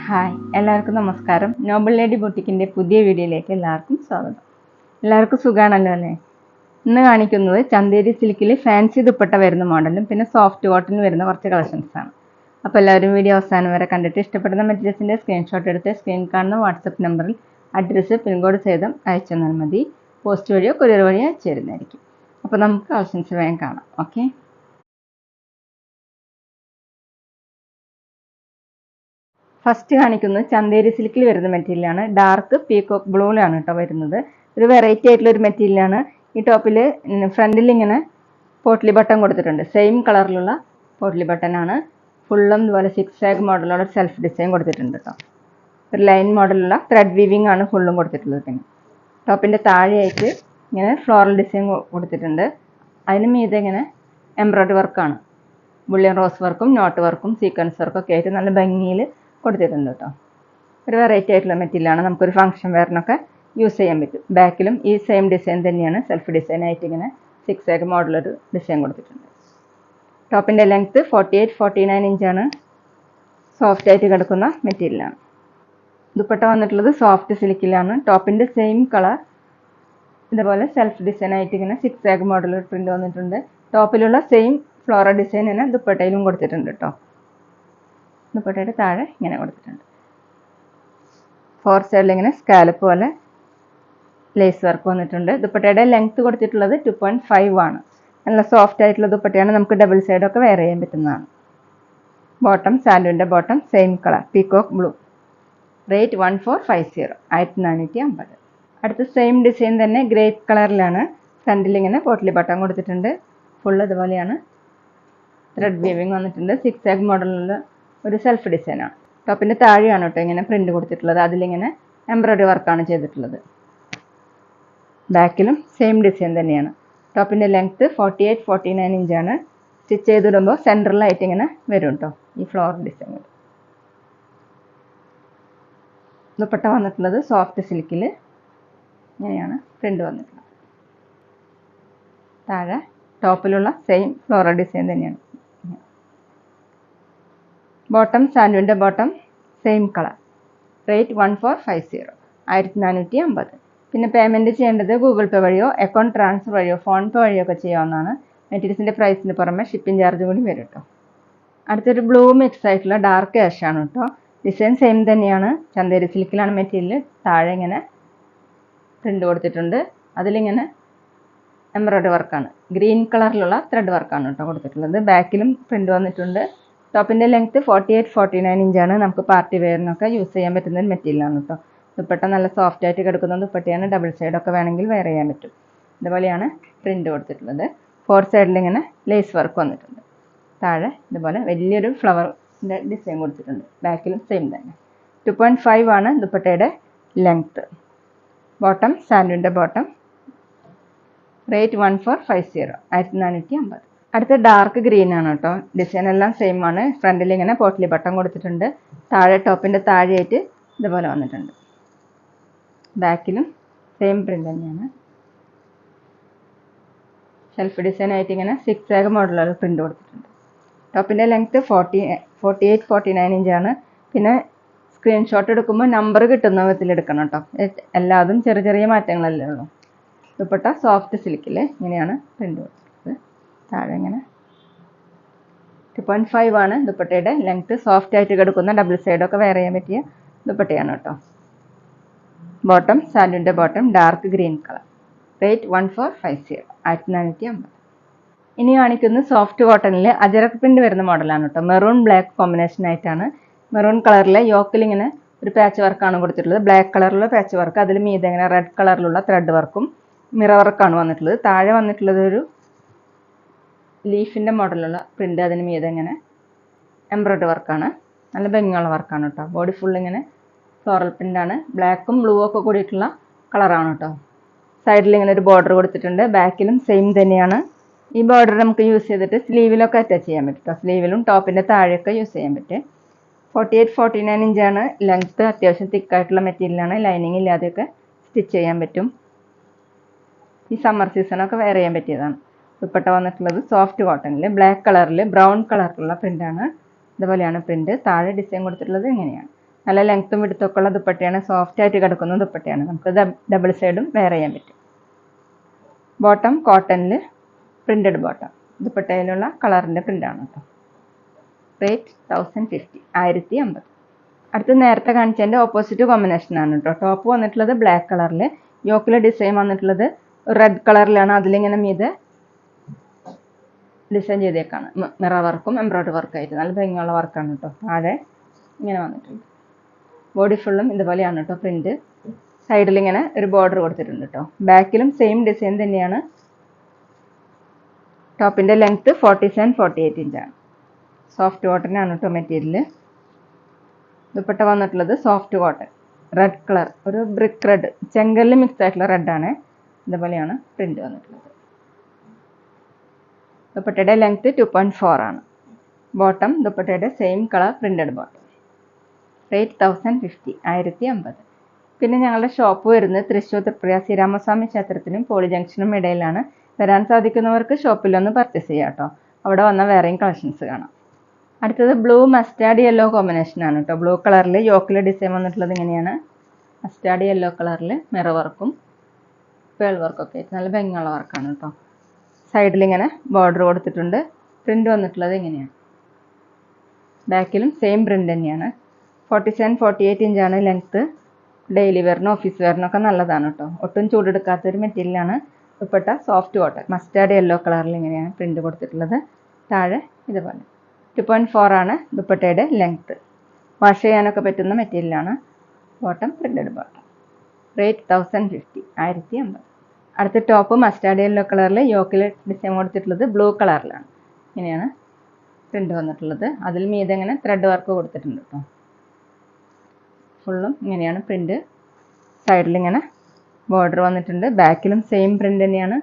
Hi, എല്ലാവർക്കും നമസ്കാരം. Noble lady ബൊട്ടിക്കിൻ്റെ പുതിയ വീഡിയോയിലേക്ക് എല്ലാവർക്കും സ്വാഗതം. എല്ലാവർക്കും സുഖമാണല്ലോ അല്ലേ? ഇന്ന് കാണിക്കുന്നത് ചന്തേരി സിൽക്കിൽ ഫാൻസി ദുപ്പട്ട വരുന്ന മോഡലും പിന്നെ സോഫ്റ്റ് കോട്ടൺ വരുന്ന കുറച്ച് കളക്ഷൻസാണ്. അപ്പോൾ എല്ലാവരും വീഡിയോ അവസാനം വരെ കണ്ടിട്ട് ഇഷ്ടപ്പെടുന്ന മെറ്റീരിയൽസിൻ്റെ സ്ക്രീൻഷോട്ട് എടുത്ത് സ്ക്രീൻ കാണുന്ന വാട്സപ്പ് നമ്പറിൽ അഡ്രസ്സ് പിൻകോഡ് സഹിതം അയച്ചു തന്നാൽ മതി. പോസ്റ്റ് വഴിയോ കൊറിയർ വഴിയോ അയച്ചു തരുന്നതായിരിക്കും. അപ്പോൾ നമുക്ക് കളക്ഷൻസ് വേഗം കാണാം. ഓക്കെ, ഫസ്റ്റ് കാണിക്കുന്നത് ചന്തേരി സിൽക്കിൽ വരുന്ന മെറ്റീരിയലാണ്. ഡാർക്ക് പീകോക്ക് ബ്ലൂവിലാണ് കേട്ടോ വരുന്നത്. ഒരു വെറൈറ്റി ആയിട്ടുള്ള ഒരു മെറ്റീരിയലാണ്. ഈ ടോപ്പിൽ ഫ്രണ്ടിൽ ഇങ്ങനെ പോട്ട്ലി ബട്ടൺ കൊടുത്തിട്ടുണ്ട്. സെയിം കളറിലുള്ള പോട്ട്ലി ബട്ടനാണ്. ഫുള്ളും ഇതുപോലെ സിക്സ് ആഗ് മോഡലുള്ള സെൽഫ് ഡിസൈൻ കൊടുത്തിട്ടുണ്ട് കേട്ടോ. ഒരു ലൈൻ മോഡലുള്ള ത്രെഡ് വീവിംഗ് ആണ് ഫുള്ളും കൊടുത്തിട്ടുള്ളത്. പിന്നെ ടോപ്പിൻ്റെ താഴെയായിട്ട് ഇങ്ങനെ ഫ്ലോറൽ ഡിസൈൻ കൊടുത്തിട്ടുണ്ട്. അതിന് മീതെ ഇങ്ങനെ എംബ്രോയ്ഡറി വർക്കാണ്. ബുള്ളിയൻ റോസ് വർക്കും നോട്ട് വർക്കും സീക്വൻസ് വർക്കും ഒക്കെ ആയിട്ട് നല്ല ഭംഗിയിൽ കൊടുത്തിട്ടുണ്ട് കേട്ടോ. ഒരു വെറൈറ്റി ആയിട്ടുള്ള മെറ്റീരിയലാണ്. നമുക്കൊരു ഫംഗ്ഷൻ വെയറിനൊക്കെ യൂസ് ചെയ്യാൻ പറ്റും. ബാക്കിലും ഈ സെയിം ഡിസൈൻ തന്നെയാണ്. സെൽഫ് ഡിസൈൻ ആയിട്ട് ഇങ്ങനെ സിക്സ് ആഗ് മോഡലൊരു ഡിസൈൻ കൊടുത്തിട്ടുണ്ട്. ടോപ്പിൻ്റെ ലെങ്ത്ത് 48-49 ഇഞ്ചാണ്. സോഫ്റ്റ് ആയിട്ട് കിടക്കുന്ന മെറ്റീരിയലാണ്. ദുപ്പട്ട വന്നിട്ടുള്ളത് സോഫ്റ്റ് സിൽക്കിലാണ്. ടോപ്പിൻ്റെ സെയിം കളർ ഇതുപോലെ സെൽഫ് ഡിസൈൻ ആയിട്ട് ഇങ്ങനെ സിക്സ് ആഗ് മോഡൽ പ്രിന്റ് വന്നിട്ടുണ്ട്. ടോപ്പിലുള്ള സെയിം ഫ്ലോറൽ ഡിസൈൻ തന്നെ ദുപ്പട്ടയിലും കൊടുത്തിട്ടുണ്ട് കേട്ടോ. ദുപ്പട്ടയുടെ താഴെ ഇങ്ങനെ കൊടുത്തിട്ടുണ്ട്. ഫോർ സൈഡിൽ ഇങ്ങനെ സ്കാലപ്പ് പോലെ ലേസ് വർക്ക് വന്നിട്ടുണ്ട്. ദുപ്പട്ടയുടെ ലെങ്ത് കൊടുത്തിട്ടുള്ളത് 2.5 ആണ്. നല്ല സോഫ്റ്റ് ആയിട്ടുള്ള ദുപ്പട്ടയാണ്. നമുക്ക് ഡബിൾ സൈഡൊക്കെ വെയർ ചെയ്യാൻ പറ്റുന്നതാണ്. ബോട്ടം സാൻഡുവിൻ്റെ bottom same colour peacock blue. Rate 1450, 1450. അടുത്ത സെയിം ഡിസൈൻ തന്നെ ഗ്രേപ്പ് കളറിലാണ്. ഫ്രണ്ടിൽ ഇങ്ങനെ പോട്ട്ലി ബട്ടൺ കൊടുത്തിട്ടുണ്ട്. ഫുൾ ഇതുപോലെയാണ്. ത്രെഡ് വീവിങ് വന്നിട്ടുണ്ട്. സിക്സ് ആഗ് മോഡലുള്ള ഒരു സെൽഫ് ഡിസൈനാണ്. ടോപ്പിൻ്റെ താഴെയാണ് കേട്ടോ ഇങ്ങനെ പ്രിന്റ് കൊടുത്തിട്ടുള്ളത്. അതിലിങ്ങനെ എംബ്രോയ്ഡറി വർക്കാണ് ചെയ്തിട്ടുള്ളത്. ബാക്കിലും സെയിം ഡിസൈൻ തന്നെയാണ്. ടോപ്പിൻ്റെ ലെങ്ത്ത് 48-49 ഇഞ്ചാണ്. സ്റ്റിച്ച് ചെയ്തിടുമ്പോൾ സെൻറ്ററിലായിട്ട് ഇങ്ങനെ വരും കേട്ടോ ഈ ഫ്ലോറൽ ഡിസൈൻ. ദുപ്പട്ട വന്നിട്ടുള്ളത് സോഫ്റ്റ് സിൽക്കിൽ ഇങ്ങനെയാണ് പ്രിന്റ് വന്നിട്ടുള്ളത്. താഴെ ടോപ്പിലുള്ള സെയിം ഫ്ലോറൽ ഡിസൈൻ തന്നെയാണ്. ബോട്ടം സാൻഡുവിൻ്റെ ബോട്ടം സെയിം കളർ. റേറ്റ് 1450, 1450. പിന്നെ പേയ്മെൻറ്റ് ചെയ്യേണ്ടത് ഗൂഗിൾ പേ വഴിയോ അക്കൗണ്ട് ട്രാൻസ്ഫർ വഴിയോ ഫോൺ പേ വഴിയോ ഒക്കെ ചെയ്യാവുന്നതാണ്. മെറ്റീരിയൽസിൻ്റെ പ്രൈസിന് പുറമെ ഷിപ്പിംഗ് ചാർജ് കൂടി വരും കേട്ടോ. അടുത്തൊരു ബ്ലൂ മിക്സ് ആയിട്ടുള്ള ഡാർക്ക് ആഷ് ആണ് കേട്ടോ. ഡിസൈൻ സെയിം തന്നെയാണ്. ചന്തേരി സിൽക്കിലാണ് മെറ്റീരിയൽ. താഴെ ഇങ്ങനെ പ്രിന്റ് കൊടുത്തിട്ടുണ്ട്. അതിലിങ്ങനെ എംബ്രോയ്ഡറി വർക്കാണ്. ഗ്രീൻ കളറിലുള്ള ത്രെഡ് വർക്കാണ് കേട്ടോ കൊടുത്തിട്ടുള്ളത്. ബാക്കിലും പ്രിന്റ് വന്നിട്ടുണ്ട്. ടോപ്പിൻ്റെ ലെങ്ത്ത് 48-49 ഇഞ്ചാണ്. നമുക്ക് പാർട്ടി വെയറിനൊക്കെ യൂസ് ചെയ്യാൻ പറ്റുന്ന ഒരു മെറ്റീരിയലാണ് കേട്ടോ. ദുപ്പട്ട നല്ല സോഫ്റ്റ് ആയിട്ട് കിടക്കുന്ന ദുപ്പട്ടയാണ്. ഡബിൾ സൈഡൊക്കെ വേണമെങ്കിൽ വെയർ ചെയ്യാൻ പറ്റും. ഇതുപോലെയാണ് പ്രിന്റ് കൊടുത്തിട്ടുള്ളത്. ഫോർ സൈഡിൽ ഇങ്ങനെ ലേസ് വർക്ക് വന്നിട്ടുണ്ട്. താഴെ ഇതുപോലെ വലിയൊരു ഫ്ലവറിൻ്റെ ഡിസൈൻ കൊടുത്തിട്ടുണ്ട്. ബാക്കിലും സെയിം തന്നെ. 2.5 ആണ് ദുപ്പട്ടയുടെ ലെങ്ത്ത്. ബോട്ടം സാൻഡുവിൻ്റെ ബോട്ടം. റേറ്റ് 1450, 1450. അടുത്ത ഡാർക്ക് ഗ്രീൻ ആണ് കേട്ടോ. ഡിസൈൻ എല്ലാം സെയിം ആണ്. ഫ്രണ്ടിൽ ഇങ്ങനെ പോട്ട്ലി ബട്ടൺ കൊടുത്തിട്ടുണ്ട്. താഴെ ടോപ്പിൻ്റെ താഴെയായിട്ട് ഇതുപോലെ വന്നിട്ടുണ്ട്. ബാക്കിലും സെയിം പ്രിന്റ് തന്നെയാണ്. സെൽഫ് ഡിസൈൻ ആയിട്ട് ഇങ്ങനെ സിക്സ് ആഗ് മോഡലുള്ള പ്രിന്റ് കൊടുത്തിട്ടുണ്ട്. ടോപ്പിൻ്റെ ലെങ്ത്ത് 48-49 ഇഞ്ചാണ്. പിന്നെ സ്ക്രീൻഷോട്ട് എടുക്കുമ്പോൾ നമ്പർ കിട്ടുന്ന വിധത്തിൽ എടുക്കണം കേട്ടോ. എല്ലാതും ചെറിയ ചെറിയ മാറ്റങ്ങളല്ലേ ഉള്ളൂ. ദുപ്പട്ട സോഫ്റ്റ് സിൽക്കിൽ ഇങ്ങനെയാണ് പ്രിന്റ് കൊടുത്തിട്ടുള്ളത്. താഴെ ഇങ്ങനെ 2.5 ആണ് ദുപ്പട്ടയുടെ ലെങ്ത്ത്. സോഫ്റ്റ് ആയിട്ട് കിടക്കുന്ന ഡബിൾ സൈഡൊക്കെ വെയർ ചെയ്യാൻ പറ്റിയ ദുപ്പട്ടയാണ് കേട്ടോ. ബോട്ടം സാൻഡുവിൻ്റെ bottom dark green colour. Rate 1450, 1450. ഇനി കാണിക്കുന്നത് സോഫ്റ്റ് കോട്ടണിൽ അജറക് പ്രിന്റ് വരുന്ന മോഡലാണ് കേട്ടോ. മെറൂൺ ബ്ലാക്ക് കോമ്പിനേഷൻ ആയിട്ടാണ്. മെറൂൺ കളറിലെ യോക്കിൽ ഇങ്ങനെ ഒരു പാച്ച് വർക്കാണ് കൊടുത്തിട്ടുള്ളത്. ബ്ലാക്ക് കളറിലുള്ള പാച്ച് വർക്ക്. അതിൽ മീതെ ഇങ്ങനെ റെഡ് കളറിലുള്ള ത്രെഡ് വർക്കും മിറർ വർക്കാണ് വന്നിട്ടുള്ളത്. താഴെ വന്നിട്ടുള്ളത് ഒരു ലീഫിൻ്റെ മോഡലുള്ള പ്രിന്റ്. അതിന് മീതെ ഇങ്ങനെ എംബ്രോയ്ഡറി വർക്കാണ്. നല്ല ഭംഗിയുള്ള വർക്കാണ് കേട്ടോ. ബോഡി ഫുൾ ഇങ്ങനെ ഫ്ലോറൽ പ്രിൻ്റാണ്. ബ്ലാക്കും ബ്ലൂ ഒക്കെ കൂടിയിട്ടുള്ള കളറാണ് കേട്ടോ. സൈഡിൽ ഇങ്ങനെ ഒരു ബോർഡർ കൊടുത്തിട്ടുണ്ട്. ബാക്കിലും സെയിം തന്നെയാണ്. ഈ ബോർഡർ നമുക്ക് യൂസ് ചെയ്തിട്ട് സ്ലീവിലൊക്കെ അറ്റാച്ച് ചെയ്യാൻ പറ്റും കേട്ടോ. സ്ലീവിലും ടോപ്പിൻ്റെ താഴെയൊക്കെ യൂസ് ചെയ്യാൻ പറ്റും. 48-49 ഇഞ്ചാണ് ലെങ്ത്ത്. അത്യാവശ്യം തിക്കായിട്ടുള്ള മെറ്റീരിയലാണ്. ലൈനിങ് ഇല്ലാതെയൊക്കെ സ്റ്റിച്ച് ചെയ്യാൻ പറ്റും. ഈ സമ്മർ സീസണൊക്കെ വെയർ ചെയ്യാൻ പറ്റിയതാണ്. ദുപ്പട്ട വന്നിട്ടുള്ളത് സോഫ്റ്റ് കോട്ടണിൽ ബ്ലാക്ക് കളറിൽ ബ്രൗൺ കളറിലുള്ള പ്രിൻ്റാണ്. ഇതുപോലെയാണ് പ്രിൻ്റ്. താഴെ ഡിസൈൻ കൊടുത്തിട്ടുള്ളത് ഇങ്ങനെയാണ്. നല്ല ലെങ്ത്തും വിടുത്തൊക്കെ ഉള്ള ദുപ്പട്ടയാണ്. സോഫ്റ്റ് ആയിട്ട് കിടക്കുന്ന ദുപ്പട്ടയാണ്. നമുക്ക് ഡബിൾ സൈഡും വെയർ ചെയ്യാൻ പറ്റും. ബോട്ടം കോട്ടണിൽ പ്രിൻ്റഡ് ബോട്ടം. ദുപ്പട്ടയിലുള്ള കളറിൻ്റെ പ്രിൻ്റാണ് കേട്ടോ. റേറ്റ് 1050 1050. അടുത്ത് നേരത്തെ കാണിച്ചതിൻ്റെ ഓപ്പോസിറ്റ് കോമ്പിനേഷനാണ് കേട്ടോ. ടോപ്പ് വന്നിട്ടുള്ളത് ബ്ലാക്ക് കളറിൽ, യോക്കിലെ ഡിസൈൻ വന്നിട്ടുള്ളത് റെഡ് കളറിലാണ്. അതിലിങ്ങനെ മീതെ ഡിസൈൻ ചെയ്തേക്കാണ്. മിറർ വർക്കും എംബ്രോയ്ഡറി വർക്കായിട്ട് നല്ല ഭംഗിയുള്ള വർക്കാണ് കേട്ടോ. താഴെ ഇങ്ങനെ വന്നിട്ടുണ്ട്. ബോഡി ഫുള്ളും ഇതുപോലെയാണ് കേട്ടോ പ്രിന്റ്. സൈഡിൽ ഇങ്ങനെ ഒരു ബോർഡർ കൊടുത്തിട്ടുണ്ട് കേട്ടോ. ബാക്കിലും സെയിം ഡിസൈൻ തന്നെയാണ്. ടോപ്പിൻ്റെ ലെങ്ത്ത് 47-48 ഇഞ്ചാണ്. സോഫ്റ്റ് കോട്ടനാണ് കേട്ടോ മെറ്റീരിയൽ. ദുപ്പട്ട വന്നിട്ടുള്ളത് സോഫ്റ്റ് കോട്ടൺ റെഡ് കളർ, ഒരു ബ്രിക്ക് റെഡ്, ചെങ്കല്ല് മിക്സ് ആയിട്ടുള്ള റെഡാണ്. ഇതുപോലെയാണ് പ്രിന്റ് വന്നിട്ടുള്ളത്. ദുപ്പട്ടയുടെ ലെങ്ത്ത് 2.4 ആണ്. ബോട്ടം ദുപ്പട്ടയുടെ same colour printed bottom. Rate 1050 1050. പിന്നെ ഞങ്ങളുടെ ഷോപ്പ് വരുന്നത് തൃശ്ശൂർ തൃപ്രിയ ശ്രീരാമസ്വാമി ക്ഷേത്രത്തിനും പോളി ജംഗ്ഷനും ഇടയിലാണ്. വരാൻ സാധിക്കുന്നവർക്ക് ഷോപ്പിലൊന്ന് പർച്ചേസ് ചെയ്യാം കേട്ടോ. അവിടെ വന്ന വേറെയും കളക്ഷൻസ് കാണാം. അടുത്തത് ബ്ലൂ മസ്റ്റാർഡ് യെല്ലോ കോമ്പിനേഷനാണ് കേട്ടോ. ബ്ലൂ കളറിൽ യോക്കിലെ ഡിസൈൻ വന്നിട്ടുള്ളത് ഇങ്ങനെയാണ്. മസ്റ്റാർഡ് യെല്ലോ കളറിൽ മിറർ വർക്കും പേൾ വർക്കൊക്കെ ആയിട്ട് നല്ല ഭംഗിയുള്ള വർക്കാണ് കേട്ടോ. സൈഡിൽ ഇങ്ങനെ ബോർഡർ കൊടുത്തിട്ടുണ്ട്. പ്രിന്റ് വന്നിട്ടുള്ളത് ഇങ്ങനെയാണ്. ബാക്കിലും സെയിം പ്രിന്റ് തന്നെയാണ്. 47-48 ഇഞ്ചാണ് ലെങ്ത്ത്. ഡെയിലി വെയറിനും ഓഫീസ് വെയറിനൊക്കെ നല്ലതാണ് കേട്ടോ. ഒട്ടും ചൂടെടുക്കാത്തൊരു മെറ്റീരിയലാണ്. Dupatta soft cotton mustard yellow കളറിൽ ഇങ്ങനെയാണ് പ്രിന്റ് കൊടുത്തിട്ടുള്ളത്. താഴെ ഇതുപോലെ 2.4 ആണ് ദുപ്പട്ടയുടെ ലെങ്ത്ത്. വാഷ് ചെയ്യാനൊക്കെ പറ്റുന്ന മെറ്റീരിയലാണ്. Bottom printed bottom. റേറ്റ് 1050 1050. അടുത്ത ടോപ്പ് മസ്റ്റാർഡ് യെല്ലോ കളറിൽ യോക്കിൽ ഡിസൈൻ കൊടുത്തിട്ടുള്ളത് ബ്ലൂ കളറിലാണ്. ഇങ്ങനെയാണ് പ്രിന്റ് വന്നിട്ടുള്ളത്. അതിൽ മീതെ ഇങ്ങനെ ത്രെഡ് വർക്ക് കൊടുത്തിട്ടുണ്ട് കേട്ടോ. ഫുള്ളും ഇങ്ങനെയാണ് പ്രിന്റ്. സൈഡിൽ ഇങ്ങനെ ബോർഡർ വന്നിട്ടുണ്ട്. ബാക്കിലും സെയിം പ്രിന്റ് തന്നെയാണ്.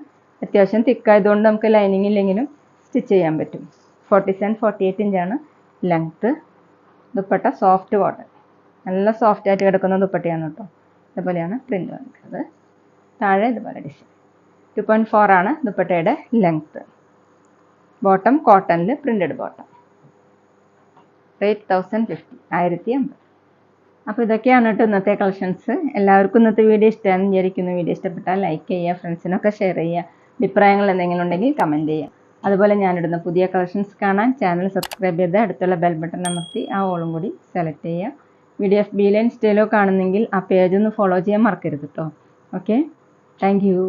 അത്യാവശ്യം തിക്കായതുകൊണ്ട് നമുക്ക് ലൈനിങ് ഇല്ലെങ്കിലും സ്റ്റിച്ച് ചെയ്യാൻ പറ്റും. 47-48 ഇഞ്ചാണ് ലെങ്ത്ത്. ദുപ്പട്ട സോഫ്റ്റ് കോട്ടൺ നല്ല സോഫ്റ്റ് ആയിട്ട് കിടക്കുന്ന ദുപ്പട്ടയാണ് കേട്ടോ. ഇതുപോലെയാണ് പ്രിന്റ് വന്നിട്ടുള്ളത്. താഴെ ഇതുപോലെ ഡിസൈൻ. 2.4 ആണ് ദുപ്പട്ടയുടെ ലെങ്ത്ത്. ബോട്ടം കോട്ടണിൽ പ്രിന്റഡ് ബോട്ടം. റേറ്റ് 1050 1050. അപ്പോൾ ഇതൊക്കെയാണ് കേട്ടോ ഇന്നത്തെ കളക്ഷൻസ്. എല്ലാവർക്കും ഇന്നത്തെ വീഡിയോ ഇഷ്ടമാണെന്ന് വിചാരിക്കുന്നു. വീഡിയോ ഇഷ്ടപ്പെട്ടാൽ ലൈക്ക് ചെയ്യുക, ഫ്രണ്ട്സിനൊക്കെ ഷെയർ ചെയ്യുക. അഭിപ്രായങ്ങൾ എന്തെങ്കിലും ഉണ്ടെങ്കിൽ കമൻറ്റ് ചെയ്യുക. അതുപോലെ ഞാനിടുന്ന പുതിയ കളക്ഷൻസ് കാണാൻ ചാനൽ സബ്സ്ക്രൈബ് ചെയ്ത് അടുത്തുള്ള ബെൽ ബട്ടൺ അമർത്തി ആ ഓളും കൂടി സെലക്ട് ചെയ്യുക. വീഡിയോ FB-ലോ ഇൻസ്റ്റയിലോ കാണുന്നെങ്കിൽ ആ പേജ് ഒന്ന് ഫോളോ ചെയ്യാൻ മറക്കരുത് കേട്ടോ. Okay, thank you.